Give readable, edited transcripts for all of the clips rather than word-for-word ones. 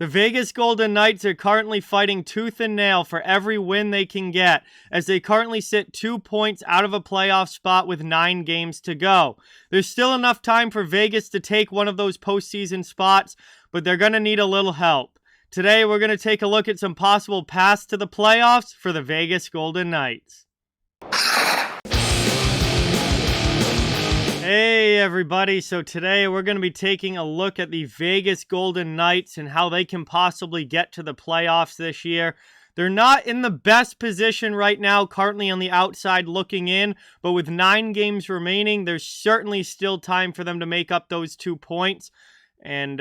The Vegas Golden Knights are currently fighting tooth and nail for every win they can get, as they currently sit 2 points out of a playoff spot with 9 games to go. There's still enough time for Vegas to take one of those postseason spots, but they're going to need a little help. Today, we're going to take a look at some possible paths to the playoffs for the Vegas Golden Knights. Hey everybody, so today we're going to be taking a look at the Vegas Golden Knights and how they can possibly get to the playoffs this year. They're not in the best position right now, currently on the outside looking in, but with 9 games remaining, there's certainly still time for them to make up those 2 points and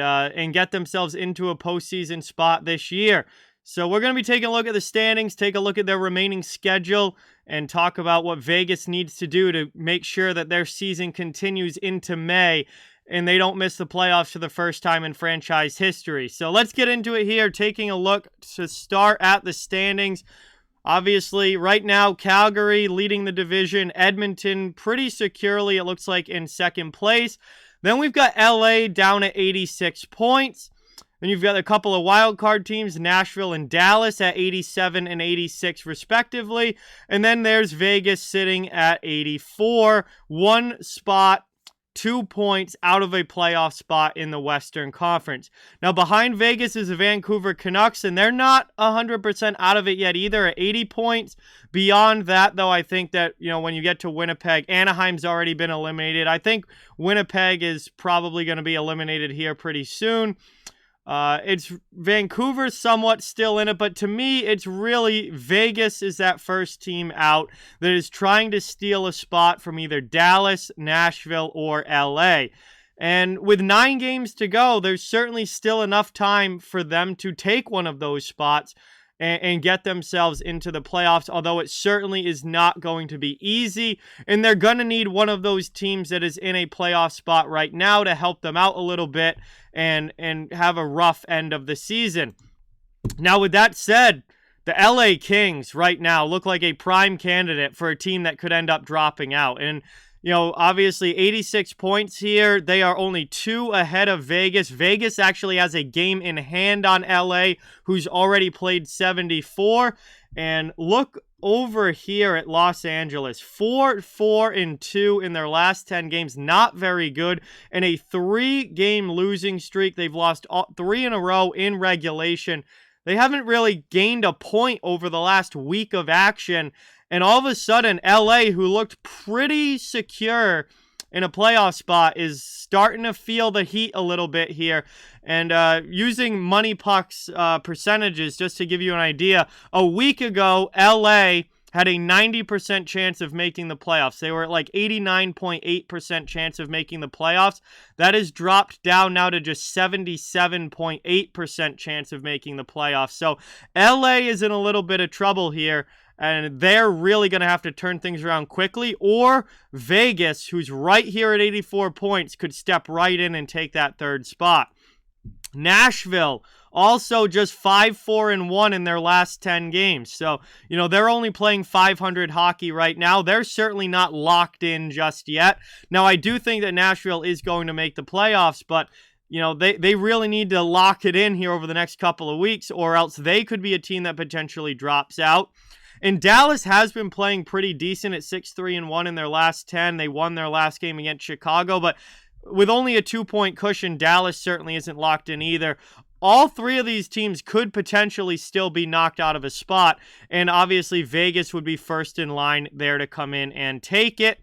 get themselves into a postseason spot this year. So we're going to be taking a look at the standings, take a look at their remaining schedule, and talk about what Vegas needs to do to make sure that their season continues into May and they don't miss the playoffs for the first time in franchise history. So let's get into it here, taking a look to start at the standings. Obviously, right now, Calgary leading the division, Edmonton pretty securely, it looks like, in second place. Then we've got LA down at 86 points. Then you've got a couple of wild card teams, Nashville and Dallas at 87 and 86 respectively. And then there's Vegas sitting at 84, 1 spot, 2 points out of a playoff spot in the Western Conference. Now behind Vegas is the Vancouver Canucks, and they're not 100% out of it yet either at 80 points. Beyond that, though, I think that, when you get to Winnipeg, Anaheim's already been eliminated. I think Winnipeg is probably going to be eliminated here pretty soon. It's Vancouver somewhat still in it, but to me, it's really Vegas is that first team out that is trying to steal a spot from either Dallas, Nashville, or LA. And with 9 games to go, there's certainly still enough time for them to take one of those spots and get themselves into the playoffs, although it certainly is not going to be easy. And they're going to need one of those teams that is in a playoff spot right now to help them out a little bit and have a rough end of the season. Now, with that said, the LA Kings right now look like a prime candidate for a team that could end up dropping out. And obviously 86 points here. They are only 2 ahead of Vegas. Vegas actually has a game in hand on LA, who's already played 74. And look over here at Los Angeles. 4-4-2 in their last 10 games. Not very good. And a 3-game losing streak. They've lost 3 in a row in regulation. They haven't really gained a point over the last week of action. And all of a sudden, LA, who looked pretty secure in a playoff spot, is starting to feel the heat a little bit here. And using Money Puck's percentages, just to give you an idea, a week ago, LA had a 90% chance of making the playoffs. They were at like 89.8% chance of making the playoffs. That has dropped down now to just 77.8% chance of making the playoffs. So LA is in a little bit of trouble here. And they're really going to have to turn things around quickly. Or Vegas, who's right here at 84 points, could step right in and take that 3rd spot. Nashville, also just 5-4-1 in their last 10 games. So, they're only playing 500 hockey right now. They're certainly not locked in just yet. Now, I do think that Nashville is going to make the playoffs, but they really need to lock it in here over the next couple of weeks, or else they could be a team that potentially drops out. And Dallas has been playing pretty decent at 6-3-1 in their last 10. They won their last game against Chicago, but with only a 2-point cushion, Dallas certainly isn't locked in either. All 3 of these teams could potentially still be knocked out of a spot, and obviously Vegas would be first in line there to come in and take it.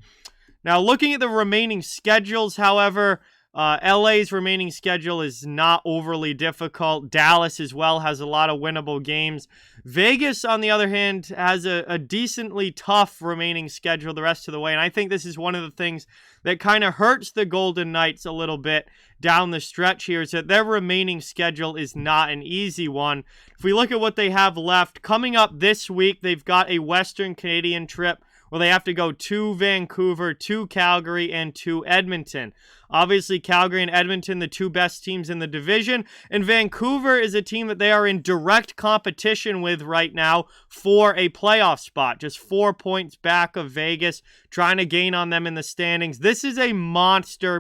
Now, looking at the remaining schedules, however, LA's remaining schedule is not overly difficult. Dallas as well has a lot of winnable games. Vegas, on the other hand, has a decently tough remaining schedule the rest of the way. And I think this is one of the things that kind of hurts the Golden Knights a little bit down the stretch here, is that their remaining schedule is not an easy one. If we look at what they have left, coming up this week, they've got a Western Canadian trip where they have to go to Vancouver, to Calgary, and to Edmonton. Obviously, Calgary and Edmonton, the 2 best teams in the division, and Vancouver is a team that they are in direct competition with right now for a playoff spot. Just 4 points back of Vegas, trying to gain on them in the standings. This is a monster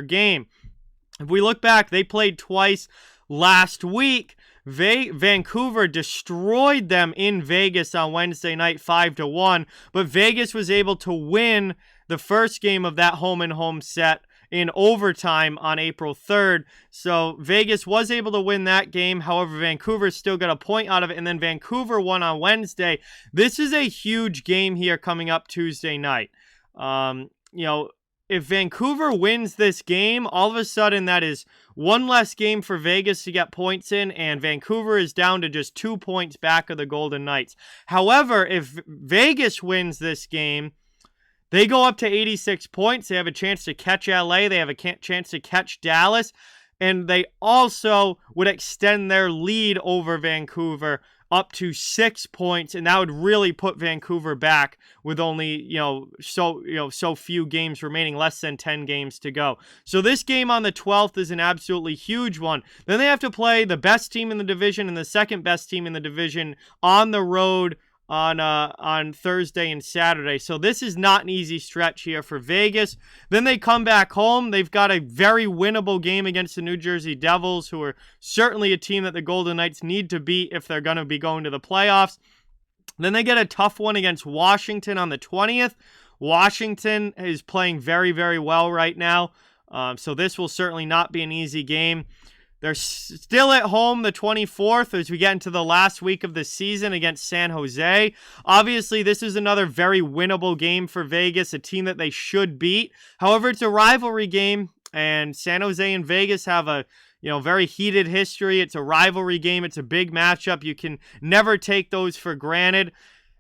game. If we look back, they played twice. last week, Vancouver destroyed them in Vegas on Wednesday night 5-1, but Vegas was able to win the first game of that home-and-home set in overtime on April 3rd. So Vegas was able to win that game. However, Vancouver still got a point out of it, and then Vancouver won on Wednesday. This is a huge game here coming up Tuesday night. If Vancouver wins this game, all of a sudden that is one less game for Vegas to get points in, and Vancouver is down to just 2 points back of the Golden Knights. However, if Vegas wins this game, they go up to 86 points. They have a chance to catch LA. They have a chance to catch Dallas. And they also would extend their lead over Vancouver up to 6 points, and that would really put Vancouver back with only so few games remaining, less than 10 games to go. So this game on the 12th is an absolutely huge one. Then they have to play the best team in the division and the second best team in the division on the road on Thursday and Saturday. So this is not an easy stretch here for Vegas. Then they come back home. They've got a very winnable game against the New Jersey Devils, who are certainly a team that the Golden Knights need to beat if they're going to be going to the playoffs. Then they get a tough one against Washington on the 20th. Washington is playing very, very well right now. So this will certainly not be an easy game. They're still at home the 24th as we get into the last week of the season against San Jose. Obviously, this is another very winnable game for Vegas, a team that they should beat. However, it's a rivalry game, and San Jose and Vegas have a very heated history. It's a rivalry game. It's a big matchup. You can never take those for granted.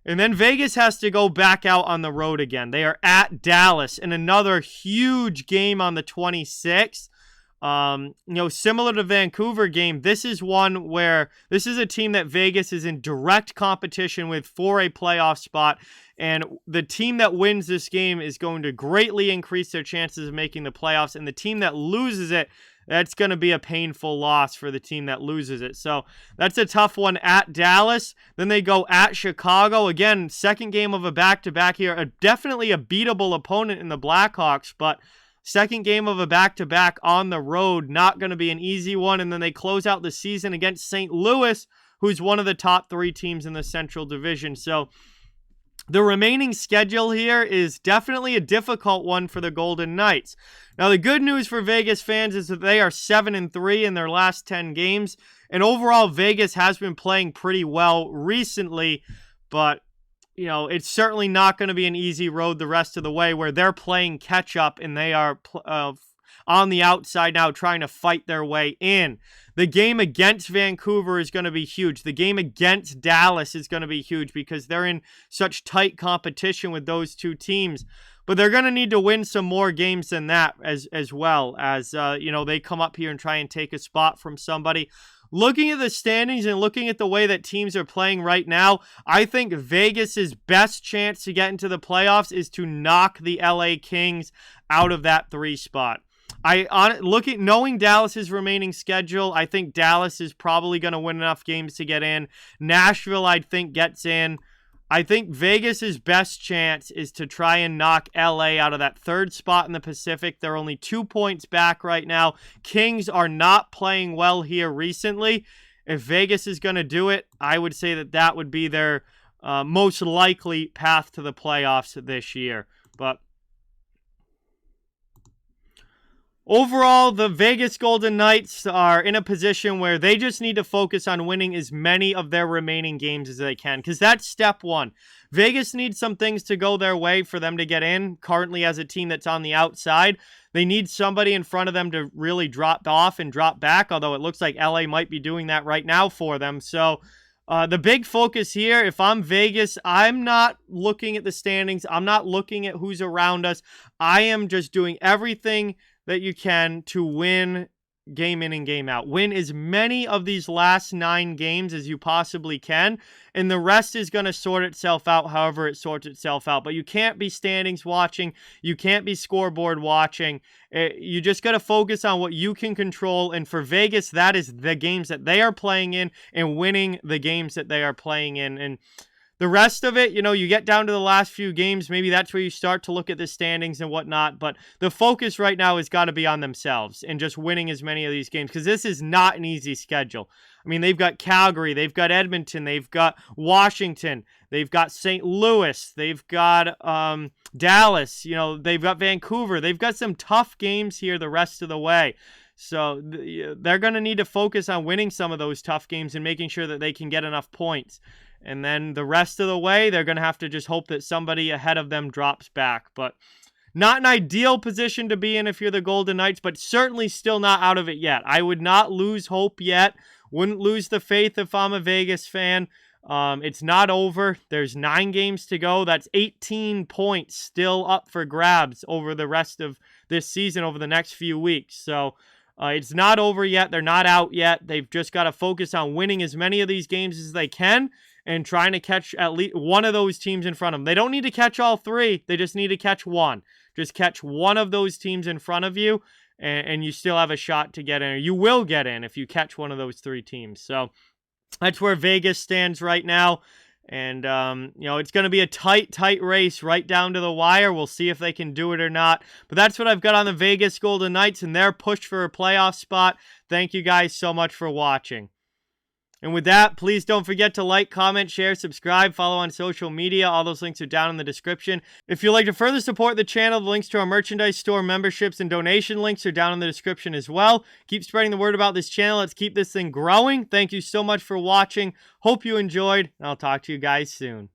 And then Vegas has to go back out on the road again. They are at Dallas in another huge game on the 26th. Similar to Vancouver game, this is one where this is a team that Vegas is in direct competition with for a playoff spot, and the team that wins this game is going to greatly increase their chances of making the playoffs, and the team that loses it, that's going to be a painful loss for the team that loses it. So that's a tough one at Dallas. Then they go at Chicago. Again, second game of a back-to-back here. Definitely a beatable opponent in the Blackhawks, but second game of a back-to-back on the road, not going to be an easy one. And then they close out the season against St. Louis, who's one of the top three teams in the Central Division. So the remaining schedule here is definitely a difficult one for the Golden Knights. Now, the good news for Vegas fans is that they are 7-3 in their last 10 games. And overall, Vegas has been playing pretty well recently, but it's certainly not going to be an easy road the rest of the way, where they're playing catch-up and they are on the outside now trying to fight their way in. The game against Vancouver is going to be huge. The game against Dallas is going to be huge because they're in such tight competition with those two teams. But they're going to need to win some more games than that as well as, they come up here and try and take a spot from somebody. Looking at the standings and looking at the way that teams are playing right now, I think Vegas's best chance to get into the playoffs is to knock the LA Kings out of that 3 spot. Knowing Dallas's remaining schedule, I think Dallas is probably going to win enough games to get in. Nashville, I think, gets in. I think Vegas's best chance is to try and knock LA out of that 3rd spot in the Pacific. They're only 2 points back right now. Kings are not playing well here recently. If Vegas is going to do it, I would say that would be their most likely path to the playoffs this year. But overall, the Vegas Golden Knights are in a position where they just need to focus on winning as many of their remaining games as they can, because that's step one. Vegas needs some things to go their way for them to get in. Currently, as a team that's on the outside, they need somebody in front of them to really drop off and drop back, although it looks like LA might be doing that right now for them. So the big focus here, if I'm Vegas, I'm not looking at the standings. I'm not looking at who's around us. I am just doing everything that you can to win game in and game out. Win as many of these last 9 games as you possibly can, and the rest is going to sort itself out however it sorts itself out. But you can't be standings watching. You can't be scoreboard watching. You just got to focus on what you can control, and for Vegas, that is the games that they are playing in and winning the games that they are playing in. And The rest of it, you get down to the last few games, maybe that's where you start to look at the standings and whatnot, but the focus right now has got to be on themselves and just winning as many of these games, because this is not an easy schedule. I mean, they've got Calgary, they've got Edmonton, they've got Washington, they've got St. Louis, they've got Dallas, they've got Vancouver. They've got some tough games here the rest of the way. So they're going to need to focus on winning some of those tough games and making sure that they can get enough points. And then the rest of the way, they're going to have to just hope that somebody ahead of them drops back. But not an ideal position to be in if you're the Golden Knights, but certainly still not out of it yet. I would not lose hope yet. Wouldn't lose the faith if I'm a Vegas fan. It's not over. There's 9 games to go. That's 18 points still up for grabs over the rest of this season, over the next few weeks. So it's not over yet. They're not out yet. They've just got to focus on winning as many of these games as they can and trying to catch at least one of those teams in front of them. They don't need to catch all 3. They just need to catch one. Just catch one of those teams in front of you, and you still have a shot to get in. Or you will get in if you catch one of those 3 teams. So that's where Vegas stands right now. And, it's going to be a tight race right down to the wire. We'll see if they can do it or not. But that's what I've got on the Vegas Golden Knights and their push for a playoff spot. Thank you guys so much for watching. And with that, please don't forget to like, comment, share, subscribe, follow on social media. All those links are down in the description. If you'd like to further support the channel, the links to our merchandise store, memberships, and donation links are down in the description as well. Keep spreading the word about this channel. Let's keep this thing growing. Thank you so much for watching. Hope you enjoyed, and I'll talk to you guys soon.